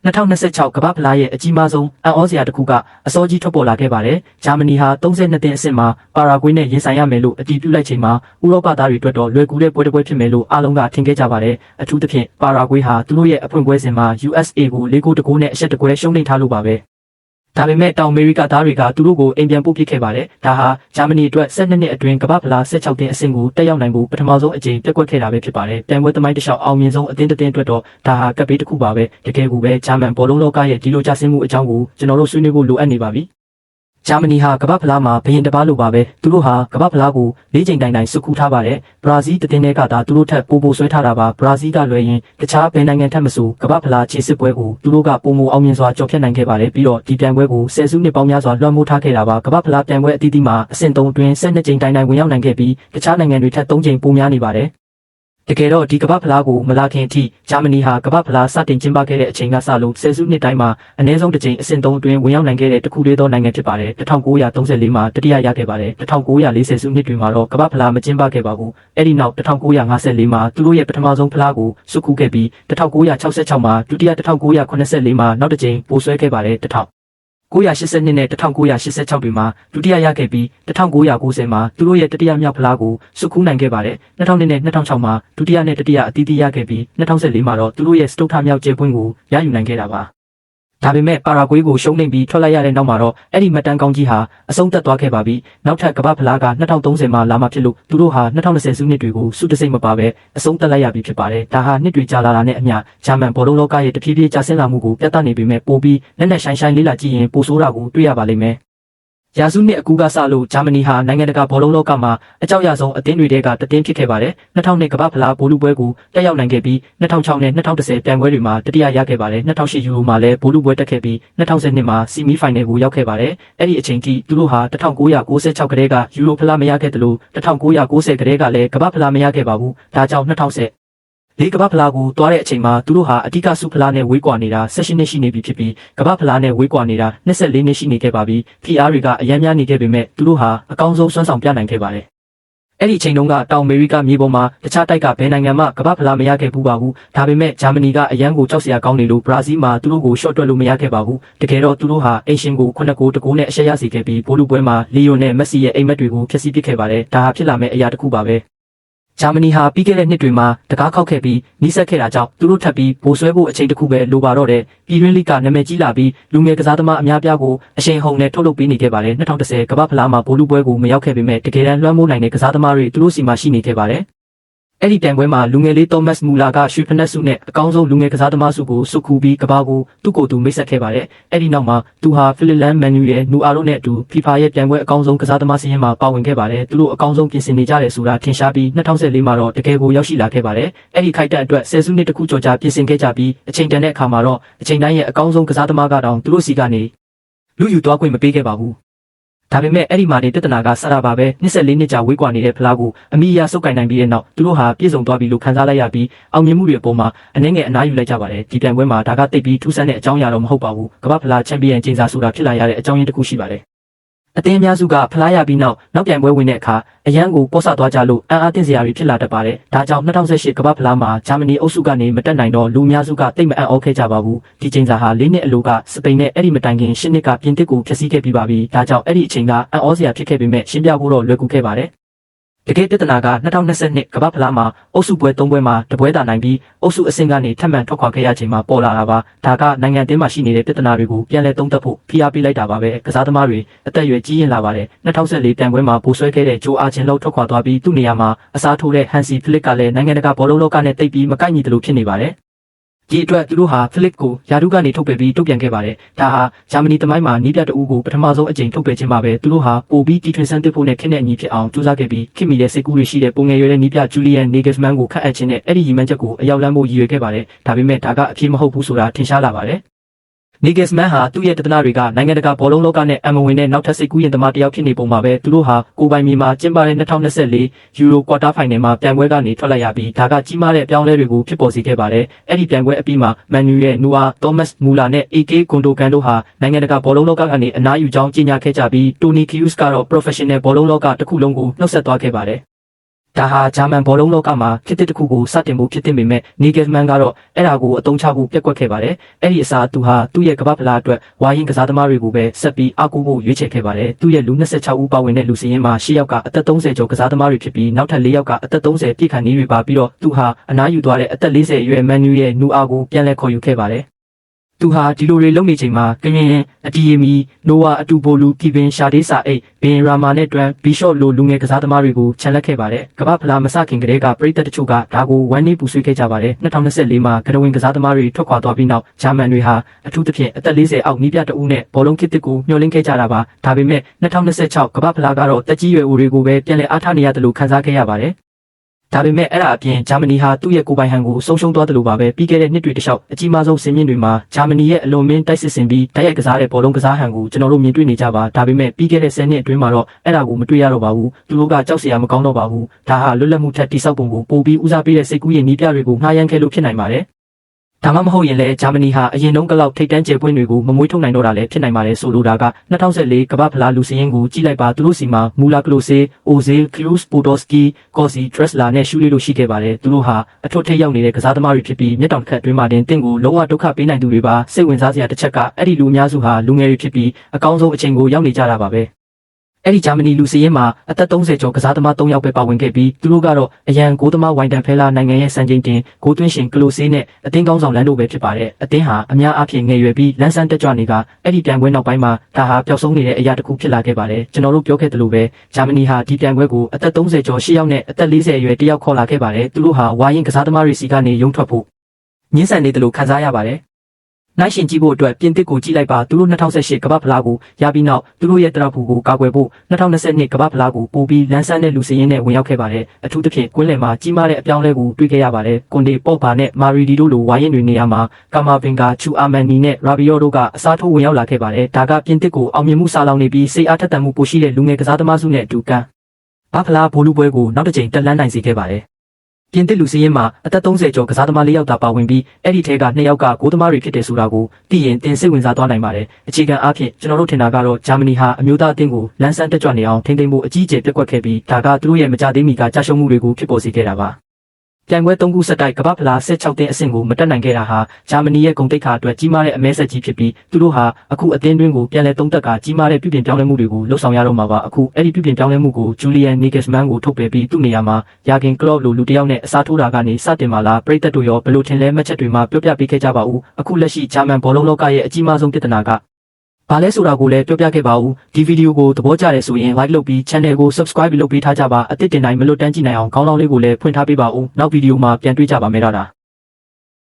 2026ကမ္ဘာဖလားရဲ့အကြီးမားဆုံးအံ့ဩစရာတစ်ခုကအစောကြီးထွက်ပေါ်လာခဲ့ပါတယ်။ဂျာမနီဟာ32သင်းအဆင့်မှာပါရာဂွေးနဲ့ရင်ဆိုင်ရမယ်လို့အတည်ပြုလိုက်ချိန်မှာဥရောပသားတွေအတွက်တော့လွယ်ကူတဲ့ပွဲတစ်ပွဲဖြစ်မယ်လို့အားလုံးကထင်ခဲ့ကြပါတယ်။အထူးသဖြင့်ပါရာဂွေးဟာသူတို့ရဲ့အဖွင့်ပွဲစဉ်မှာ USA ကို4-1နဲ့အရှက်တကွဲရှုံးနိမ့်ထားလို့ပါပဲ။ဒါပေမဲ့တောင်အမေရိကသားတွေကသူတို့ကိုအိမ်ပြန်ပို့ပစ်ခဲ့ပါတယ်။ဒါဟာဂျာမနီအတွက်12နှစ်အတွင်းကမ္ဘာဖလား16သင်းအဆင့်ကိုတက်ရောက်နိုင်ဖို့ပထမဆုံးအကြိမ်ပြတ်ကွက်ခဲ့တာပဲဖြစ်ပါတယ်။ပြိုင်ပွဲသမိုင်းတစ်လျှောက်အောင်မြင်ဆုံးအသင်းတစ်သင်းအတွက်တော့ဒါဟာကပ်ဘေးတစ်ခုပါပဲ။တကယ်ကိုပဲဂျာမန်ဘောလုံးလောကရဲ့ဒီလိုကျဆင်းမှုအကြောင်းကိုကျွန်တော်တို့ဆွေးနွေးဖို့လိုအပ်နေပါပြီ။ဂျာမနီဟာကမ္ဘာဖလားမှာဘရင်တစ်ပါးလိုပါပဲသူတို့ဟာကမ္ဘာဖလားကို၄ချိန်တိုင်စုခုထားပါတယ်ဘရာဇီးတသင်းတွေကသာသူတို့ထက်ပိုဆွဲထားတာပါဘရာဇီးကလွယ်ရင်တခြားဘယ်နိုင်ငံထက်မဆိုကမ္ဘာဖလားခြေစစ်ပွဲကိုသူတို့ကပိုအောင်မြင်စွာကြော်ဖြတ်နိုင်ခဲ့ပါတယ်ပြီးတော့ဒီပြိုင်ပွဲကို10စုနှစ်ပေါင်းများစွာလွှမ်းမိုးထားခဲ့တာပါကမ္ဘာဖလားပြိုင်ပွဲအသီးသီးမှာအဆင့်3အတွင်း12ချိန်တိုင်ဝင်ရောက်နိုင်ခဲ့ပြီးတခြားနိုင်ငံတွေထက်3ချိန်ပိုများနေပါတယ်တကယ်တော့ဒီကမ္ဘာဖလားကိုမလာခင်အထိဂျာမနီဟာကမ္ဘာဖလားစတင်ကျင်းပခဲ့တဲ့အချိန်ကစလို့10စုနှစ်တိုင်းမှာအနည်းဆုံးတစ်ချိန်အဆင့်3အတွင်းဝင်ရောက်နိုင်ခဲ့တဲ့တစ်ခုတည်းသောနိုင်ငံဖြစ်ပါတယ်1934မှာတတိယရခဲ့ပါတယ်1940စုနှစ်တွေမှာတော့ကမ္ဘာဖလားမကျင်းပခဲ့ပါဘူးအဲ့ဒီနောက်1954မှာသူတို့ရဲ့ပထမဆုံးဖလားကိုစုခုခဲ့ပြီး1966မှာဒုတိယ1984မှာနောက်တစ်ချိန်ပိုဆွဲခဲ့ပါတယ်1982နဲ့1986တွေမှာဒုတိယရခဲ့ပြီး1990မှာသူတို့ရဲ့တတိယမြောက်ဖလားကိုစုခုနိုင်ခဲ့ပါတယ်2002နဲ့2006မှာဒုတိယနဲ့တတိယအသီးသီးရခဲ့ပြီး2014မှာတော့သူတို့ရဲ့စတုထမြောက်ကျေပွင့်ကိုရယူနိုင်ခဲ့တာပါဒါပေမဲ့ပါရာဂွေးကိုရှုံးနိမ့်ပြီးထွက်လိုက်ရတဲ့နောက်မှာတော့အဲ့ဒီမှတ်တမ်းကောင်းကြီးဟာအဆုံးသတ်သွားခဲ့ပါပြီနောက်ထပ်ကမ္ဘာဖလားက2030မှာလာမှဖြစ်လို့သူတို့ဟာ2020စုနှစ်တွေကိုစုတစိမ့်မပါပဲအဆုံးသတ်လိုက်ရပြီဖြစ်ပါတယ်ဒါဟာနှစ်တွေကြာလာတာနဲ့အမျှဂျာမန်ဘောလုံးလောကရဲ့တဖြည်းဖြည်းကျဆင်းလာမှုကိုပြသနေပေမဲ့ပိုပြီးလက်နက်ရှိုင်းလေးလာကြည့်ရင်ပိုဆိုးတာကိုတွေ့ရပါလိမ့်မယ်ရာစုနှစ်အကူကစလို့ဂျာမနီဟာနိုင်ငံတကာဘောလုံးလောကမှာအကြောက်ရဆုံးအသင်းတွေကတသင်းဖြစ်ခဲ့ပါတယ်2002ကမ္ဘာဖလားဘောလုံးပွဲကိုတက်ရောက်နိုင်ခဲ့ပြီး2006နဲ့2010ပြိုင်ပွဲတွေမှာတတိယရခဲ့ပါတယ်2008ယူရိုမှာလည်းဘောလုံးပွဲတက်ခဲ့ပြီး2012မှာဆီမီဖိုင်နယ်ကိုရောက်ခဲ့ပါတယ်အဲ့ဒီအချိန်ထိသူတို့ဟာ1996ကတည်းကယူရိုဖလားမရခဲ့တယ်လို့1990ကတည်းကလည်းကမ္ဘာဖလားမရခဲ့ပါဘူးဒါကြောင့်2010ကမ္ဘာဖလားကိုတွားတဲ့အချိန်မှာသူတို့ဟာအဓိကဆုဖလားနဲ့ဝေးကွာနေတာ16နှစ်ရှိနေပြီဖြစ်ပြီးကမ္ဘာဖလားနဲ့ဝေးကွာနေတာ24နှစ်ရှိနေခဲ့ပါပြီ။ PR တွေကအများများနေခဲ့ပေမဲ့သူတို့ဟာအကောင်းဆုံးစွမ်းဆောင်ပြနိုင်ခဲ့ပါတယ်။အဲ့ဒီအချိန်တုန်းကတောင်အမေရိကမြေပေါ်မှာတခြားတိုက်ကဘယ်နိုင်ငံမှကမ္ဘာဖလားမရခဲ့ဘူးပါဘူး။ဒါပေမဲ့ဂျာမနီကအရန်ကိုကြောက်စရာကောင်းနေလို့ဘရာဇီးမှာသူတို့ကိုရှော့တွက်လို့မရခဲ့ပါဘူး။တကယ်တော့သူတို့ဟာအိမ်ရှင်ကို9-1နဲ့အရှက်ရစီခဲ့ပြီးဘောလုံးပွဲမှာလီယိုနဲ့မက်ဆီရဲ့အိမ်မက်တွေကိုဖျက်ဆီးပစ်ခဲ့ပါတယ်။ဒါဟာဖြစ်လာမဲ့အရာတစ်ခုပါပဲ။ဂျာမနီဟာပြီးခဲ့တဲ့နှစ်တွေမှာတကားခောက်ခဲ့ပြီးနီးစပ်ခဲ့တာကြောင့်သူတို့ထပ်ပြီးပိုဆွဲဖို့အချိန်တစ်ခုပဲလိုပါတော့တယ်ပြည်တွင်းလိကနာမည်ကြီးလာပြီးလူငယ်ကစားသမားအများပြားကိုအရှိန်ဟုန်နဲ့ထုတ်လုပ်ပေးနေခဲ့ပါတယ်2010ကမ္ဘာဖလားမှာဘောလုံးပွဲကိုမရောက်ခဲ့ပေမဲ့တကယ်တမ်းလွှမ်းမိုးနိုင်တဲ့ကစားသမားတွေသူတို့စီမှာရှိနေခဲ့ပါတယ်အဲ့ဒီပြိုင်ပွဲမှာလူငယ်လေးသောမတ်စ်မူလာကရွှေဖနက်ဆုနဲ့အကောင်းဆုံးလူငယ်ကစားသမားဆုကိုစုခုပြီးကဘာကိုသူ့ကိုယ်သူမိတ်ဆက်ခဲ့ပါတယ်။အဲ့ဒီနောက်မှာသူဟာဖီလစ်လန်မန်နူရဲ့နူအာရိုနဲ့အတူ FIFA ရဲ့ပြိုင်ပွဲအကောင်းဆုံးကစားသမားစာရင်းမှာပါဝင်ခဲ့ပါတယ်။သူတို့အကောင်းဆုံးပြင်ဆင်နေကြတယ်ဆိုတာထင်ရှားပြီး2014မှာတော့တကယ်ကိုရောက်ရှိလာခဲ့ပါတယ်။အဲ့ဒီခိုက်တက်အတွက်10စုနှစ်တခုကျော်ကြာပြင်ဆင်ခဲ့ကြပြီးအချိန်တန်တဲ့အခါမှာတော့အချိန်တိုင်းရဲ့အကောင်းဆုံးကစားသမားကတောင်သူတို့စီကနေလူယူသွားခွင့်မပေးခဲ့ပါဘူး။ဒါပေမဲ့အဲ့ဒီမှာနေပြဿနာကဆရာပါပဲ24နှစ်ကြာဝေးကွာနေတဲ့ဖလားကိုအမိအရစုပ်ကင်နိုင်ပြီးတဲ့နောက်သူတို့ဟာပြည့်စုံသွားပြီလို့ခန်းစားလိုက်ရပြီးအောင်မြင်မှုတွေအပေါ်မှာအနည်းငယ်အနားယူလိုက်ကြပါတယ်ဒီပြိုင်ပွဲမှာဒါကတိတ်ပြီးထူးဆန်းတဲ့အကြောင်းအရာတော့မဟုတ်ပါဘူးကမ္ဘာဖလားချန်ပီယံကျင်းစာဆိုတာဖြစ်လာရတဲ့အကြောင်းရင်းတစ်ခုရှိပါတယ်အသင်းအများစုကဖလားရပြီးနောက်ပြိုင်ပွဲဝင်တဲ့အခါအရန်ကိုပေါ်ဆသွားကြလို့အံ့အားသင့်စရာတွေဖြစ်လာတတ်ပါတယ်။ဒါကြောင့်2018ကမ္ဘာဖလားမှာဂျာမနီအုပ်စုကနေမတက်နိုင်တော့လူအများစုကတိတ်မအံ့ဩခဲ့ကြပါဘူး။ဒီချိန်စာဟာ4နှစ်အလိုကစပိန်နဲ့အဲ့ဒီမတိုင်ခင်10နှစ်ကပြင်သစ်ကိုဖျက်ဆီးခဲ့ပြီးပါပြီ။ဒါကြောင့်အဲ့ဒီအချိန်ကအံ့ဩစရာဖြစ်ခဲ့ပေမဲ့ရှင်းပြဖို့တော့လွယ်ကူခဲ့ပါတယ်။တကယ်ပြဿနာက2022ကမ္ဘာဖလားမှာအုပ်စုပွဲ3ပွဲမှာတပွဲတာနိုင်ပြီးအုပ်စုအဆင့်ကနေထပ်မံထွက်ခွာခဲ့ရချိန်မှာပေါ်လာတာပါဒါကနိုင်ငံအသင်းမှာရှိနေတဲ့ပြဿနာတွေကိုပြန်လည်သုံးသပ်ဖို့ဖိအားပေးလိုက်တာပါပဲကစားသမားတွေအသက်အရွယ်ကြီးရင်လာပါတယ်2014တန်ပွဲမှာပိုဆွဲခဲ့တဲ့ဂျိုအာချင်လောက်ထွက်ခွာသွားပြီးသူ့နေရာမှာအစားထိုးတဲ့ဟန်စီဖလစ်ကလည်းနိုင်ငံတကာဘောလုံးလောကနဲ့တိတ်ပြီးမကိုက်ညီတယ်လို့ဖြစ်နေပါတယ်ဒီအတွက်သူတို့ဟာဖလစ်ကိုယာဒုကနေထုတ်ပယ်ပြီးတုတ်ပြန်ခဲ့ပါတယ်။ဒါဟာဂျာမနီသမိုင်းမှာနီးပြတအူးကိုပထမဆုံးအကြိမ်ထုတ်ပယ်ခြင်းပါပဲ။သူတို့ဟာပိုပြီးတီထွင်ဆန်းသစ်ဖို့နဲ့ခက်တဲ့အညီဖြစ်အောင်ကြိုးစားခဲ့ပြီးခင်မီတဲ့စိတ်ကူးတွေရှိတဲ့ပုံငယ်ရွယ်တဲ့နီးပြဂျူလီယန်နေဂက်စ်မန်ကိုခန့်အပ်ခြင်းနဲ့အဲ့ဒီရည်မှန်းချက်ကိုအရောက်လမ်းဖို့ရည်ရွယ်ခဲ့ပါတယ်။ဒါပေမဲ့ဒါကအဖြစ်မဟုတ်ဘူးဆိုတာထင်ရှားလာပါတယ်။နီဂက်စ်မန်ဟာသူ့ရဲ့တသနာတွေကနိုင်ငံတကာဘောလုံးလောကနဲ့အမဝင်တဲ့နောက်ထပ်စိတ်ကူးရင်သမားတယောက်ဖြစ်နေပုံမှာပဲသူတို့ဟာကိုပိုင်မြေမှာကျင်းပတဲ့2024ယူရိုကွာတာဖိုင်နယ်မှာပြိုင်ပွဲကနေထွက်လိုက်ရပြီးဒါကကြီးမားတဲ့အပြောင်းအလဲတွေကိုဖြစ်ပေါ်စေခဲ့ပါတယ်။အဲ့ဒီပြိုင်ပွဲအပြီးမှာမန်နူရဲ့နူအာသောမတ်မူလာနဲ့ AK ဂွန်ဒိုကန်တို့ဟာနိုင်ငံတကာဘောလုံးလောကကနေအနားယူကြောင်းကြေညာခဲ့ကြပြီးတိုနီကီယူစ်ကတော့ professional ဘောလုံးလောကတစ်ခုလုံးကိုနှုတ်ဆက်သွားခဲ့ပါတယ်။ ဒါဟာဂျာမန်ဘောလုံးလောကမှာဖြစ်တဲ့တစ်ခုကိုစတင်ဖို့ဖြစ်တင်ပေမဲ့နီဂယ်မန်ကတော့အဲ့ဒါကိုအသုံးချဖို့ပြက်ကွက်ခဲ့ပါတယ်။အဲ့ဒီအစားသူဟာသူ့ရဲ့ကမ္ဘာဖလားအတွက်ဝါရင်ကစားသမားတွေကိုပဲဆက်ပြီးအားကိုးဖို့ရွေးချယ်ခဲ့ပါတယ်။သူ့ရဲ့လူ26ဦးပါဝင်တဲ့လူစည်းရင်းမှာ10ယောက်ကအသက်30ကျော်ကစားသမားတွေဖြစ်ပြီးနောက်ထပ်4ယောက်ကအသက်30ပြည့်ခန့်နေတွေပါပြီးတော့သူဟာအနားယူသွားတဲ့အသက်40အရွယ်မန်နူရဲ့နူအားကိုပြန်လည်ခေါ်ယူခဲ့ပါတယ်။သူဟာဒီလိုတွေလုပ်နေချိန်မှာကရင်အတီယမီနိုဝါအတူဘိုလူကီဗင်ရှာဒေးစာအိတ်ဘင်ရာမာနဲ့တွန်ဘီရှော့လိုလူငယ်ကစားသမားတွေကိုချန်လက်ခဲ့ပါတယ်ကမ္ဘာဖလားမစခင်ကတည်းကပရိသတ်တချို့ကဒါကိုဝမ်းနည်းပူဆွေးခဲ့ကြပါတယ်2024မှာကရဝင်ကစားသမားတွေထွက်ခွာသွားပြီးနောက်ဂျာမန်တွေဟာအထူးသဖြင့်အသက်40အောက်နီးပြတအုပ်နဲ့ဘောလုံးခစ်တစ်ကိုမျှော်လင့်ခဲ့ကြတာပါဒါပေမဲ့2026ကမ္ဘာဖလားကတော့တက်ကြီးရွယ်အိုတွေကိုပဲပြန်လည်အားထားနေရတယ်လို့ခန်းစားခဲ့ရပါတယ်ဒါပေမဲ့အဲ့ဒါအပြင်ဂျာမနီဟာသူ့ရဲ့ကိုယ်ပိုင်ဟန်ကိုဆုံးရှုံးသွားတယ်လို့ပါပဲပြီးခဲ့တဲ့နှစ်တွေတခြားအကြီးမားဆုံးစင်မြင့်တွေမှာဂျာမနီရဲ့အလွန်မင်းတိုက်စစ်ဆင်ပြီးတိုက်ရိုက်ကစားတဲ့ဘောလုံးကစားဟန်ကိုကျွန်တော်တို့မြင်တွေ့နေကြပါဒါပေမဲ့ပြီးခဲ့တဲ့10နှစ်အတွင်းမှာတော့အဲ့ဒါကိုမတွေ့ရတော့ပါဘူးသူတို့ကကြောက်စရာမကောင်းတော့ပါဘူးဒါဟာလွတ်လပ်မှုထက်တိဆောက်ပုံကိုပိုပြီးဦးစားပေးတဲ့စိတ်ကူးရင်နီးပြတွေကိုငှားရမ်းခဲ့လို့ဖြစ်နိုင်ပါတယ်ဒါမှမဟုတ်ရင်လည်းဂျာမနီဟာအရင်တုန်းကလောက်ထိပ်တန်းကျယ်ပွင့်တွေကိုမမွေးထုတ်နိုင်တော့တာလည်းဖြစ်နိုင်ပါတယ်ဆိုလိုတာက2014ကမ္ဘာဖလားလူစင်းရင်ကိုကြည့်လိုက်ပါသူတို့စီမှာမူလာကလိုဆေအိုဇေးခရူးစပိုဒိုစကီကော်စီဒရက်စလာနဲ့ရှူလီလိုရှိခဲ့ပါတယ်သူတို့ဟာအထွတ်ထိပ်ရောက်နေတဲ့ကစားသမားတွေဖြစ်ပြီးမျက်တောင်တစ်ခတ်အတွင်းမှာတင်တင့်ကိုလုံးဝဒုက္ခပေးနိုင်သူတွေပါစိတ်ဝင်စားစရာတစ်ချက်ကအဲ့ဒီလူအများစုဟာလူငယ်တွေဖြစ်ပြီးအကောင်းဆုံးအချိန်ကိုရောက်နေကြတာပါပဲအဲ့ဒီဂျာမနီလူစီရင်မှာအသက်30ကျော်ကစားသမား3ယောက်ပဲပါဝင်ခဲ့ပြီးသူတို့ကတော့အရန်ဂိုးသမားဝိုင်တန်ဖဲလာနိုင်ငံရဲ့စံချိန်တင်ဂိုးသွင်းရှင်ကလိုဆေးနဲ့အသင်းကောင်းဆောင်လန်တို့ပဲဖြစ်ပါတယ်အသင်းဟာအများအားဖြင့်ငယ်ရွယ်ပြီးလန်းဆန်းတက်ကြွနေကအဲ့ဒီပြိုင်ပွဲနောက်ပိုင်းမှာဒါဟာပျောက်ဆုံးနေတဲ့အရာတစ်ခုဖြစ်လာခဲ့ပါတယ်ကျွန်တော်တို့ပြောခဲ့သလိုပဲဂျာမနီဟာဒီပြိုင်ပွဲကိုအသက်30ကျော်10ယောက်နဲ့အသက်40အရွယ်တယောက်ခေါ်လာခဲ့ပါတယ်သူတို့ဟာဝါရင်ကစားသမားတွေစီကနေရုံထွက်ဖို့ညှင်းဆန်နေတယ်လို့ခန်းစားရပါတယ်နိုင်ရှင်ကြည့်ဖို့အတွက်ပြင်သစ်ကိုကြည့်လိုက်ပါသူတို့2018ကမ္ဘာဖလားကိုရပြီးနောက်သူတို့ရဲ့တရဖူကိုကာကွယ်ဖို့2022ကမ္ဘာဖလားကိုပို့ပြီးလန်းဆန်းတဲ့လူစင်းရင်းနဲ့ဝင်ရောက်ခဲ့ပါတယ်အထူးသဖြင့်ကွင်းလယ်မှာကြီးမားတဲ့အပြောင်းအလဲကိုတွေ့ခဲ့ရပါတယ်ကွန်တေပေါ့ဘာနဲ့မာရီဒီတို့လိုဝါရင်တွေနေရာမှာကာမာဗင်ဂါချူအာမန်နီနဲ့ရာဘီယောတို့ကအစားထိုးဝင်ရောက်လာခဲ့ပါတယ်ဒါကပြင်သစ်ကိုအောင်မြင်မှုစာလောင်နေပြီးစိတ်အားထက်သန်မှုပိုရှိတဲ့လူငယ်ကစားသမားစုနဲ့အတူကဘာဖလားဘိုလူပွဲကိုနောက်တစ်ချိန်တက်လှမ်းနိုင်စေခဲ့ပါတယ်ပြင်သစ်လူစည်းရင်မှာအသက်30ကျော်ကစားသမား4ယောက်သာပါဝင်ပြီးအဲ့ဒီထဲက2ယောက်ကဂိုးသမားတွေဖြစ်တယ်ဆိုတာကိုသိရင်တင်စိတ်ဝင်စားသွားနိုင်ပါတယ်အခြေခံအားဖြင့်ကျွန်တော်တို့ထင်တာကတော့ဂျာမနီဟာအမျိုးသားအသင်းကိုလန်းဆန်းတက်ကြွနေအောင်ထိန်းသိမ်းဖို့အကြီးအကျယ်ပြက်ကွက်ခဲ့ပြီးဒါကသူတို့ရဲ့မကြသေးမီကကြာရှုံးမှုတွေကိုဖြစ်ပေါ်စေခဲ့တာပါပြိုင်ပွဲ3ခုဆက်တိုက်ကမ္ဘာဖလား16တင်းအဆင့်ကိုမတက်နိုင်ခဲ့တာဟာဂျာမနီရဲ့ဂုဏ်သိက္ခာအတွက်ကြီးမားတဲ့အမဲဆက်ကြီးဖြစ်ပြီးသူတို့ဟာအခုအသင်းတွင်းကိုပြန်လည်သုံးသပ်ကကြီးမားတဲ့ပြုပြင်ပြောင်းလဲမှုတွေကိုလှုပ်ဆောင်ရတော့မှာပါအခုအဲ့ဒီပြုပြင်ပြောင်းလဲမှုကိုဂျူလီယန်နီဂက်စ်မန်ကိုထုတ်ပယ်ပြီးသူ့နေရာမှာယာဂင်ကလော့လိုလူတစ်ယောက်နဲ့အစားထိုးတာကနေစတင်มาလားပရိသတ်တို့ရောဘယ်လိုထင်လဲမှတ်ချက်တွေမှာပြောပြပေးခဲ့ကြပါဦးအခုလက်ရှိဂျာမန်ဘောလုံးလောကရဲ့အကြီးမားဆုံးပြဿနာကဘာလဲဆိုတာကိုလည်းပြောပြခဲ့ပါဦးဒီဗီဒီယိုကိုသဘောကျတယ်ဆိုရင် like လုပ်ပြီး channel ကို subscribe လုပ်ပေးထားကြပါအသစ်တင်တိုင်းမလွတ်တမ်းကြည့်နိုင်အောင်ခေါင်းလောင်းလေးကိုလည်းဖွင့်ထားပေးပါဦးနောက်ဗီဒီယိုမှာပြန်တွေ့ကြပါမယ်တာ